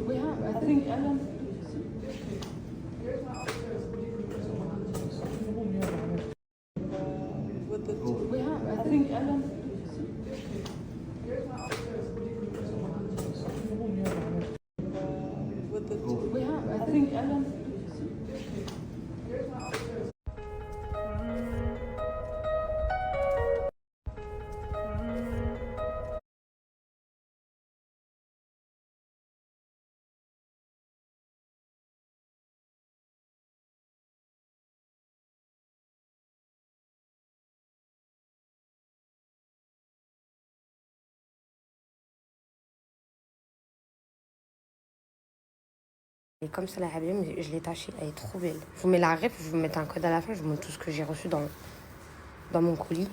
We have, I think, Ellen. We have, I think, Ellen. We have, I think, Ellen. Et comme ça, la habillée, mais je l'ai tachée. Elle est trop belle. Je vous mets la ref, je vous mets un code à la fin. Je vous montre tout ce que j'ai reçu dans mon colis.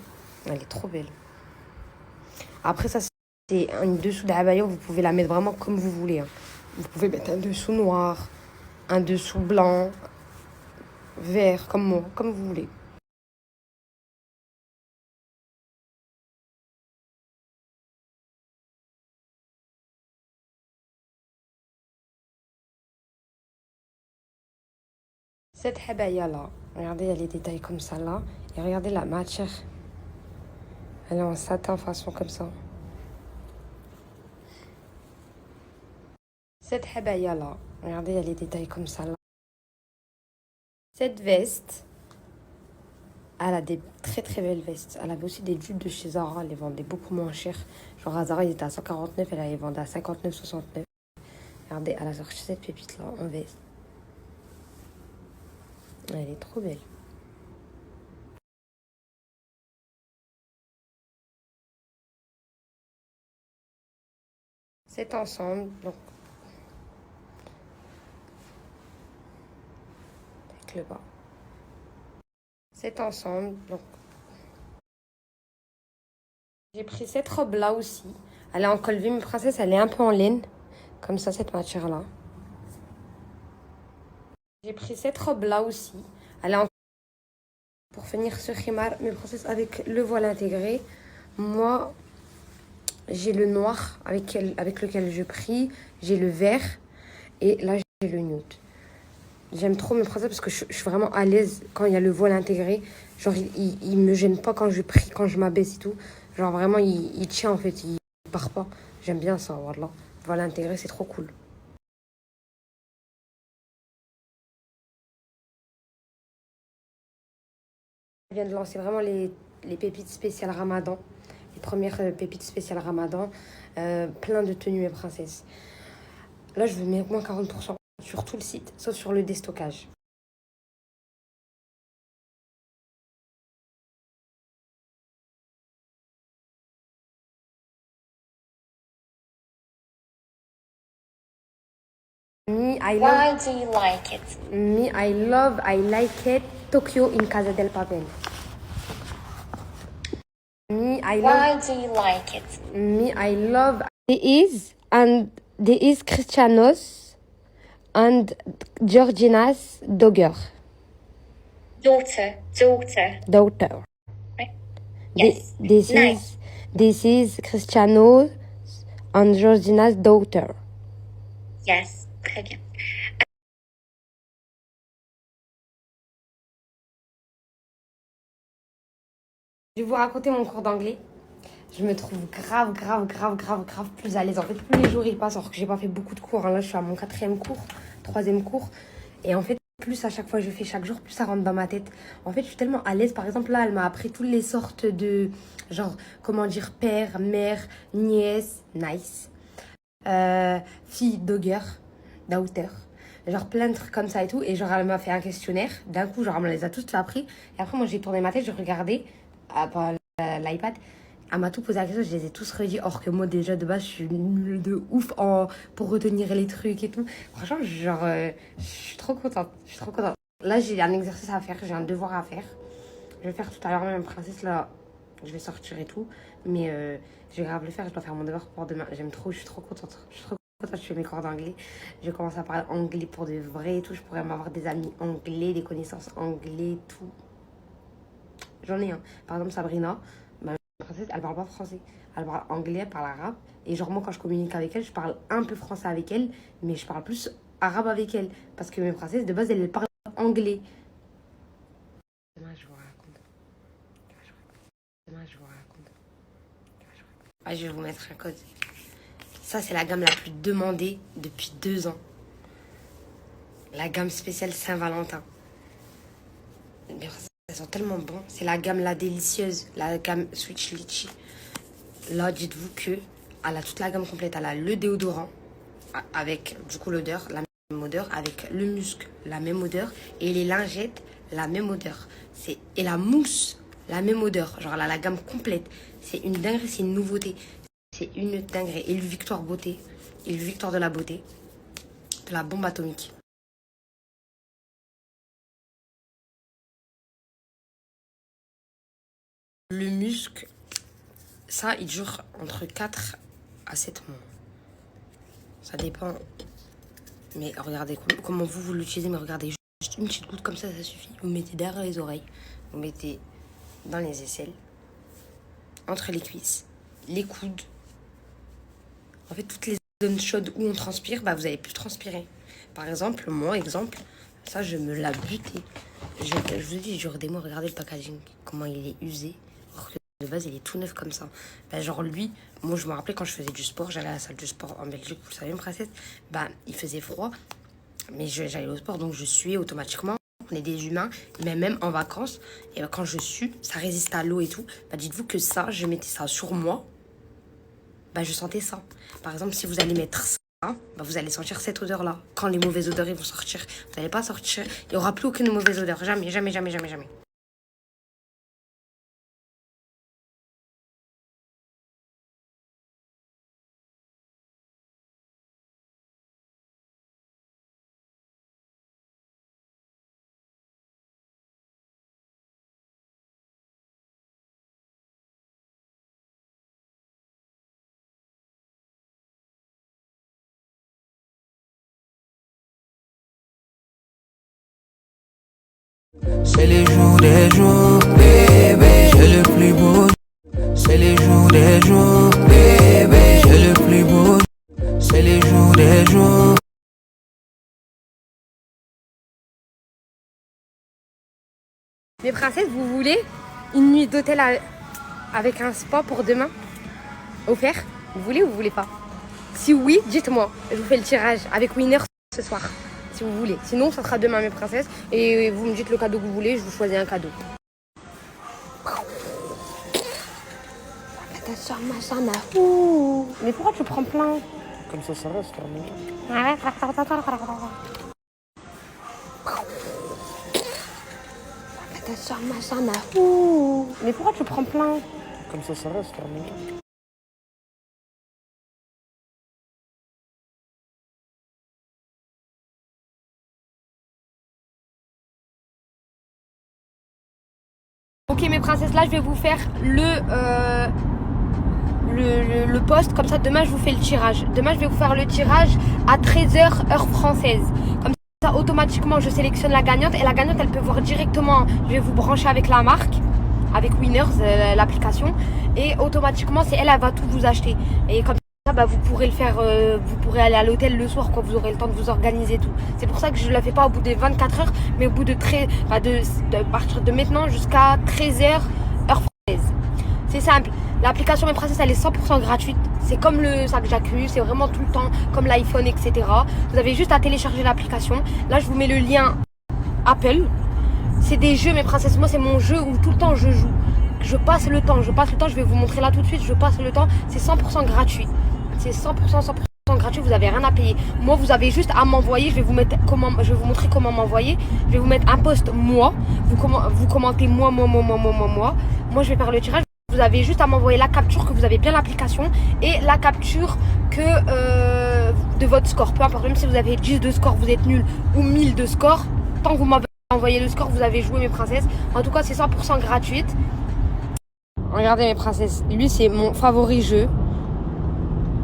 Elle est trop belle. Après, ça, c'est un dessous d'abaya. Vous pouvez la mettre vraiment comme vous voulez. Hein. Vous pouvez mettre un dessous noir, un dessous blanc, vert, comme moi, comme vous voulez. Cette habaya là, regardez, elle est détaillée comme ça là. Et regardez la matière. Elle est en satin façon comme ça. Cette habaya là, regardez, elle est détaillée comme ça là. Cette veste, elle a des très très belles vestes. Elle avait aussi des jupes de chez Zara, elle les vendait beaucoup moins cher. Genre à Zara, ils étaient à 149, elle les vendait à 59,69. Regardez, elle a sorti cette pépite là en veste. Elle est trop belle. Cet ensemble, donc, avec le bas. Cet ensemble, donc, j'ai pris cette robe là aussi. Elle est en col V, mais princesse, elle est un peu en laine. Comme ça, cette matière là. J'ai pris cette robe là aussi. Elle est en pour finir ce khimar, mes princesses, avec le voile intégré. Moi, j'ai le noir avec lequel je prie. J'ai le vert. Et là, j'ai le nude. J'aime trop mes princesses parce que je suis vraiment à l'aise quand il y a le voile intégré. Genre, il me gêne pas quand je prie, quand je m'abaisse et tout. Genre, vraiment, il tient en fait. Il part pas. J'aime bien ça, voilà. Voile intégré, c'est trop cool. Je viens de lancer vraiment les pépites spéciales Ramadan. Les premières pépites spéciales Ramadan. Plein de tenues, mes princesses. Là, je veux mettre moins 40% sur tout le site, sauf sur le déstockage. Why do you like it? I like it. Tokyo in Casa del Papel. Why do you like it? I love. There is Cristianos and Georgina's Daughter. daughter. Right? Yes. Nice. This is Cristiano and Georgina's daughter. Yes. Très bien. Je vais vous raconter mon cours d'anglais. Je me trouve grave plus à l'aise. En fait, plus les jours ils passent, alors que j'ai pas fait beaucoup de cours. Hein. Là, je suis à mon 4e cours, 3e cours. Et en fait, plus à chaque fois je fais chaque jour, plus ça rentre dans ma tête. En fait, je suis tellement à l'aise. Par exemple, là, elle m'a appris toutes les sortes de... Genre, comment dire, père, mère, nièce, nice. Fille, daughter. Genre plein de trucs comme ça et tout. Et genre, elle m'a fait un questionnaire. D'un coup, genre, elle me les a toutes appris. Et après, moi, j'ai tourné ma tête, je regardais l'iPad. Elle m'a tout posé la question, je les ai tous redits. Or que moi, déjà, de base, je suis nulle de ouf pour retenir les trucs et tout. Franchement, genre, je suis trop contente. Je suis trop contente. Là, j'ai un exercice à faire, j'ai un devoir à faire. Je vais faire tout à l'heure, même princesse, là, je vais sortir et tout. Mais je vais grave le faire, je dois faire mon devoir pour demain. J'aime trop, je suis trop contente. Je suis trop contente, je fais mes cours d'anglais. Je commence à parler anglais pour de vrai et tout. Je pourrais m'avoir des amis anglais, des connaissances anglais, tout. J'en ai un. Par exemple, Sabrina, ma princesse, princesses, elle parle pas français. Elle parle anglais, elle parle arabe. Et genre, moi, quand je communique avec elle, je parle un peu français avec elle, mais je parle plus arabe avec elle. Parce que mes princesses, de base, elles parlent anglais. Moi, je vous raconte. Moi, je vous raconte. Ah, je vais vous mettre un code. Ça, c'est la gamme la plus demandée depuis 2 ans. La gamme spéciale Saint-Valentin. Elles sont tellement bons. C'est la gamme La Délicieuse, la gamme Switch Litchi. Là, dites-vous que elle a toute la gamme complète. Elle a le déodorant avec du coup l'odeur, la même odeur, avec le musc, la même odeur, et les lingettes, la même odeur. Et la mousse, la même odeur. Genre, elle a la gamme complète. C'est une dinguerie, c'est une nouveauté. C'est une dinguerie. Et le Victoire Beauté, et le Victoire de la beauté, de la bombe atomique. Le musc, ça, il dure entre 4 à 7 mois. Ça dépend. Mais regardez comment vous l'utilisez. Mais regardez, juste une petite goutte comme ça suffit. Vous mettez derrière les oreilles. Vous mettez dans les aisselles. Entre les cuisses. Les coudes. En fait, toutes les zones chaudes où on transpire, bah, vous avez pu transpirer. Par exemple, moi, ça, je me l'ai buté. Je vous dis, genre des mois, regardez le packaging. Comment il est usé. De base, il est tout neuf comme ça. Bah, genre lui, moi je me rappelais quand je faisais du sport, j'allais à la salle de sport en Belgique, vous savez, une princesse, bah il faisait froid, mais j'allais au sport, donc je suais automatiquement. On est des humains, mais même en vacances, et bah, quand je sue, ça résiste à l'eau et tout. Bah dites-vous que ça, je mettais ça sur moi, bah je sentais ça. Par exemple, si vous allez mettre ça, bah, vous allez sentir cette odeur-là. Quand les mauvaises odeurs ils vont sortir, vous n'allez pas sortir, il n'y aura plus aucune mauvaise odeur, jamais, jamais, jamais, jamais, jamais. C'est les jours des jours, bébé, c'est le plus beau. C'est les jours des jours, bébé, c'est le plus beau. C'est les jours des jours. Mes princesses, vous voulez une nuit d'hôtel avec un spa pour demain offert? Vous voulez ou vous voulez pas? Si oui, dites-moi. Je vous fais le tirage avec Winner ce soir. Si vous voulez. Sinon, ça sera demain, mes princesses. Et vous me dites le cadeau que vous voulez, je vous choisis un cadeau. Mais pourquoi tu prends plein? Comme ça reste, Mais pourquoi tu prends plein? Comme ça reste, Ok mes princesses, là je vais vous faire le post, comme ça demain je vous fais le tirage. Demain je vais vous faire le tirage à 13h heure française. Comme ça automatiquement je sélectionne la gagnante et la gagnante elle peut voir directement, je vais vous brancher avec la marque, avec Winners, l'application, et automatiquement c'est elle va tout vous acheter. Et comme ça bah, vous pourrez le faire, vous pourrez aller à l'hôtel le soir quand vous aurez le temps de vous organiser tout. C'est pour ça que je ne la fais pas au bout de 24 heures, mais au bout de à partir de maintenant jusqu'à 13h heure française. C'est simple, l'application Mes Princesses elle est 100% gratuite. C'est comme le sac J'accuse, c'est vraiment tout le temps comme l'iPhone, etc. Vous avez juste à télécharger l'application. Là je vous mets le lien Apple. C'est des jeux Mes Princesses, moi c'est mon jeu où tout le temps je joue. Je passe le temps, je vais vous montrer là tout de suite, je passe le temps, c'est 100% gratuit. C'est 100% gratuit, vous avez rien à payer. Moi vous avez juste à m'envoyer, je vais vous montrer comment m'envoyer. Je vais vous mettre un post moi, vous commentez moi. Moi je vais faire le tirage. Vous avez juste à m'envoyer la capture que vous avez bien l'application et la capture de votre score. Peu importe, même si vous avez 10 de score, vous êtes nul, ou 1000 de score, tant que vous m'avez envoyé le score, vous avez joué Mes Princesses. En tout cas c'est 100% gratuite. Regardez Mes Princesses, lui c'est mon favori jeu.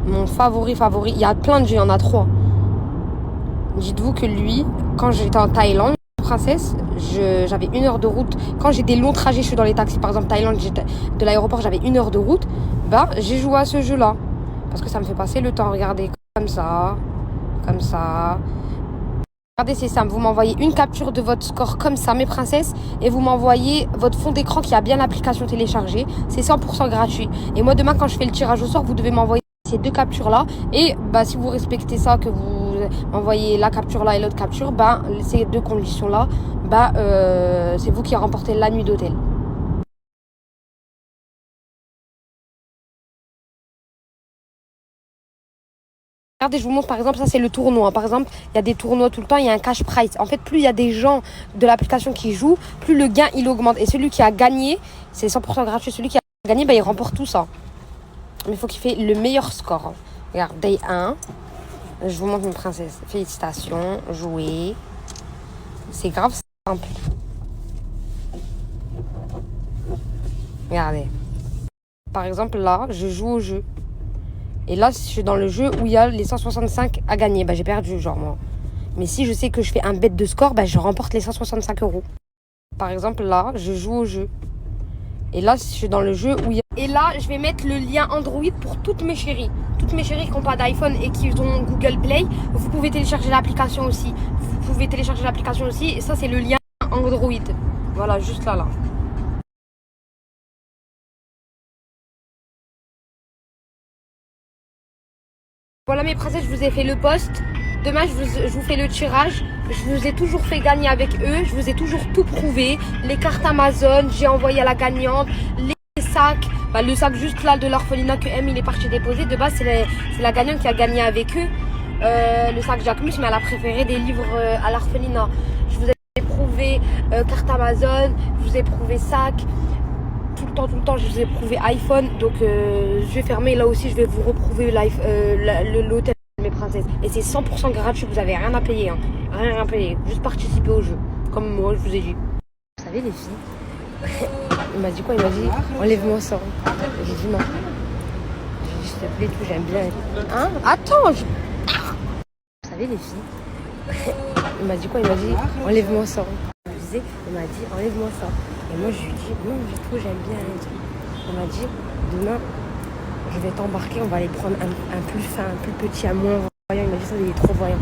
Mon favori. Il y a plein de jeux, il y en a 3. Dites-vous que lui, quand j'étais en Thaïlande, princesse, j'avais 1 heure de route. Quand j'ai des longs trajets, je suis dans les taxis, par exemple Thaïlande, de l'aéroport, j'avais 1 heure de route. Bah, j'ai joué à ce jeu-là. Parce que ça me fait passer le temps. Regardez, comme ça. Comme ça. Regardez, c'est simple. Vous m'envoyez une capture de votre score comme ça, mes princesses. Et vous m'envoyez votre fond d'écran qui a bien l'application téléchargée. C'est 100% gratuit. Et moi, demain, quand je fais le tirage au sort, vous devez m'envoyer ces 2 captures-là. Et bah, si vous respectez ça, que vous m'envoyez la capture-là et l'autre capture, bah, ces 2 conditions-là, bah, c'est vous qui remportez la nuit d'hôtel. Regardez, je vous montre par exemple, ça c'est le tournoi. Par exemple, il y a des tournois tout le temps, il y a un cash prize. En fait, plus il y a des gens de l'application qui jouent, plus le gain il augmente. Et celui qui a gagné, c'est 100% gratuit. Celui qui a gagné, bah, il remporte tout ça. Mais il faut qu'il fait le meilleur score. Regarde, day 1. Je vous montre une princesse. Félicitations, jouez. C'est grave simple. Regardez. Par exemple, là, je joue au jeu. Et là, je suis dans le jeu où il y a les 165 à gagner. Bah, j'ai perdu, genre, moi. Mais si je sais que je fais un bet de score, bah, je remporte les 165 €. Par exemple, là, je joue au jeu. Et là, je suis dans le jeu où il y a... Et là, je vais mettre le lien Android pour toutes mes chéries. Toutes mes chéries qui n'ont pas d'iPhone et qui ont Google Play, vous pouvez télécharger l'application aussi. Vous pouvez télécharger l'application aussi. Et ça, c'est le lien Android. Voilà, juste là, là. Voilà mes princesses, je vous ai fait le post. Demain, je vous fais le tirage. Je vous ai toujours fait gagner avec eux. Je vous ai toujours tout prouvé. Les cartes Amazon, j'ai envoyé à la gagnante. Les sacs, bah, le sac juste là de l'orphelinat que M il est parti déposer. De base, c'est la gagnante qui a gagné avec eux. Le sac Jacquemus, mais elle a préféré des livres à l'orphelinat. Je vous ai prouvé carte Amazon. Je vous ai prouvé sac. Tout le temps, je vous ai prouvé iPhone. Donc, je vais fermer. Là aussi, je vais vous reprouver l'hôtel de mes princesses. Et c'est 100% gratuit. Vous avez rien à payer. Hein. Rien à payer. Juste participer au jeu. Comme moi, je vous ai dit. Vous savez, les filles, il m'a dit quoi? Il m'a dit, enlève-moi ça. J'ai dit non. J'ai dit, s'il te plaît, tout, j'aime bien. Hein? Attends. Vous savez, les filles, il m'a dit quoi? Il m'a dit, enlève-moi ça. Je disais, il m'a dit, enlève-moi ça. Et moi, je lui ai dit, non, du tout, j'aime bien. On m'a dit, demain, je vais t'embarquer, on va aller prendre un plus fin, un plus petit, un moins voyant. Il m'a dit ça, il est trop voyant.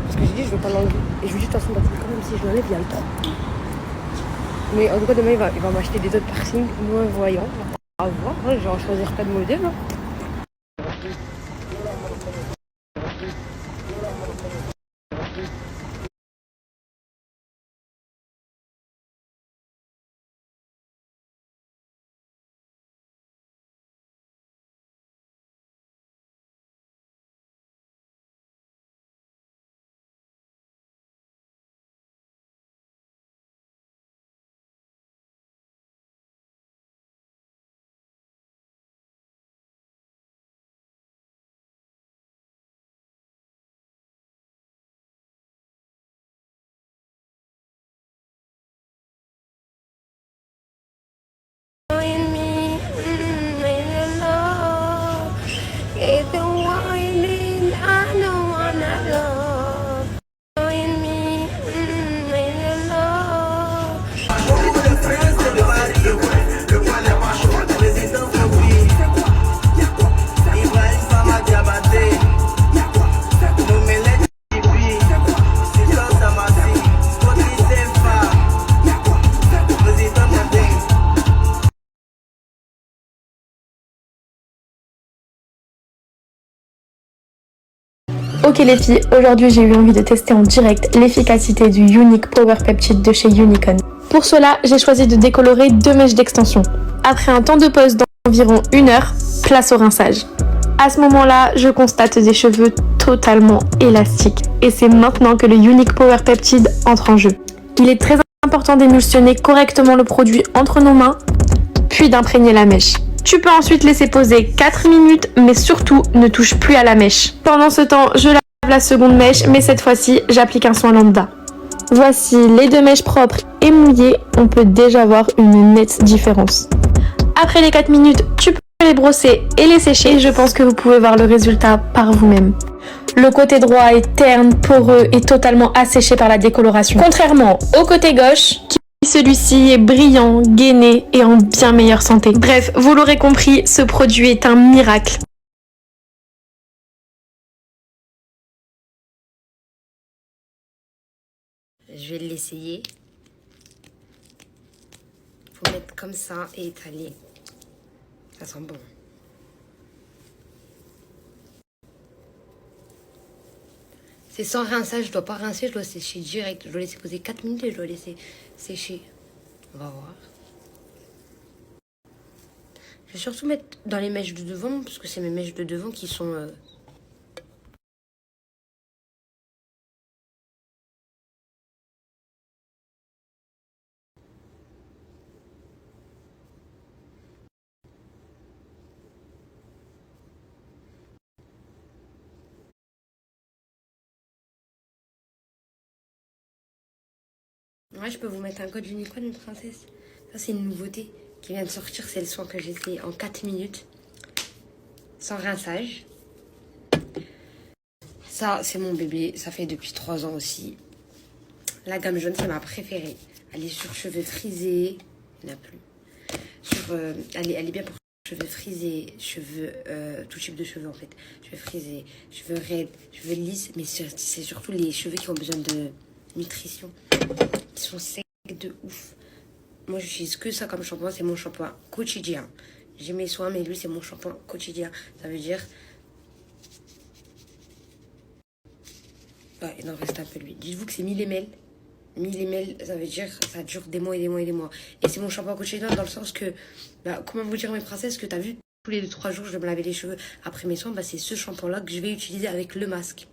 Parce que j'ai dit, je veux pas l'enlever. Et je lui ai dit, de toute façon, quand même, si je l'enlève, il y a le trou. Mais en tout cas, demain, il va m'acheter des autres piercings moins voyants. On va voir, je vais en choisir plein de modèles. Hein. Ok les filles, aujourd'hui j'ai eu envie de tester en direct l'efficacité du Unique Power Peptide de chez Unicon. Pour cela, j'ai choisi de décolorer 2 mèches d'extension. Après un temps de pause d'environ 1 heure, place au rinçage. À ce moment-là, je constate des cheveux totalement élastiques. Et c'est maintenant que le Unique Power Peptide entre en jeu. Il est très important d'émulsionner correctement le produit entre nos mains, puis d'imprégner la mèche. Tu peux ensuite laisser poser 4 minutes, mais surtout ne touche plus à la mèche. Pendant ce temps, je lave la seconde mèche, mais cette fois-ci, j'applique un soin lambda. Voici les 2 mèches propres et mouillées, on peut déjà voir une nette différence. Après les 4 minutes, tu peux les brosser et les sécher et je pense que vous pouvez voir le résultat par vous-même. Le côté droit est terne, poreux et totalement asséché par la décoloration. Contrairement au côté gauche, qui celui-ci est brillant, gainé et en bien meilleure santé. Bref, vous l'aurez compris, ce produit est un miracle. Je vais l'essayer. Faut mettre comme ça et étaler. Ça sent bon. C'est sans rinçage, je dois pas rincer, je dois sécher direct. Je dois laisser poser 4 minutes et je dois laisser sécher. On va voir. Je vais surtout mettre dans les mèches de devant, parce que c'est mes mèches de devant qui sont... Ouais, je peux vous mettre un code Unicorn, princesse. Ça, c'est une nouveauté qui vient de sortir. C'est le soin que j'ai fait en 4 minutes. Sans rinçage. Ça, c'est mon bébé. Ça fait depuis 3 ans aussi. La gamme jaune, c'est ma préférée. Elle est sur cheveux frisés. Il n'y en a plus. Elle est bien pour cheveux frisés, cheveux, tout type de cheveux en fait. Cheveux frisés, cheveux raides, cheveux lisses. Mais c'est surtout les cheveux qui ont besoin de nutrition. Qui sont secs de ouf. Moi, j'utilise que ça comme shampoing. C'est mon shampoing quotidien. J'ai mes soins, mais lui, c'est mon shampoing quotidien. Ça veut dire... Ouais, il en reste un peu, lui. Dites-vous que c'est 1000 ml. 1000 ml, ça veut dire ça dure des mois et des mois et des mois. Et c'est mon shampoing quotidien dans le sens que... Bah, comment vous dire, mes princesses, que t'as vu, tous les 2-3 jours, je vais me laver les cheveux après mes soins. Bah, c'est ce shampoing-là que je vais utiliser avec le masque.